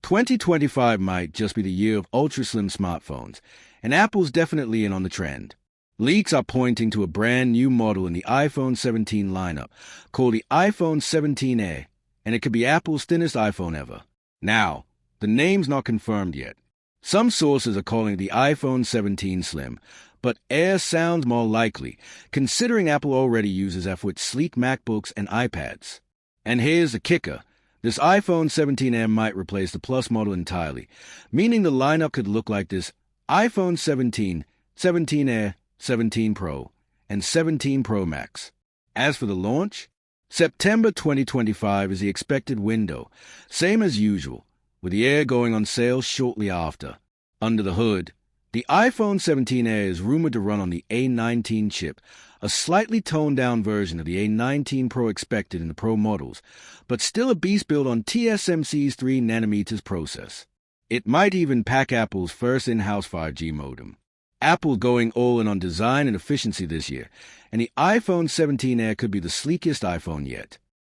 2025 might just be the year of ultra-slim smartphones, and Apple's definitely in on the trend. Leaks are pointing to a brand new model in the iPhone 17 lineup, called the iPhone 17 Air, and it could be Apple's thinnest iPhone ever. Now, the name's not confirmed yet. Some sources are calling it the iPhone 17 Slim, but Air sounds more likely, considering Apple already uses F with sleek MacBooks and iPads. And here's the kicker. This iPhone 17 Air might replace the Plus model entirely, meaning the lineup could look like this: iPhone 17, 17 Air, 17 Pro, and 17 Pro Max. As for the launch, September 2025 is the expected window, same as usual, with the Air going on sale shortly after. Under the hood, the iPhone 17 Air is rumored to run on the A19 chip, a slightly toned-down version of the A19 Pro expected in the Pro models, but still a beast built on TSMC's 3nm process. It might even pack Apple's first in-house 5G modem. Apple's going all in on design and efficiency this year, and the iPhone 17 Air could be the sleekest iPhone yet.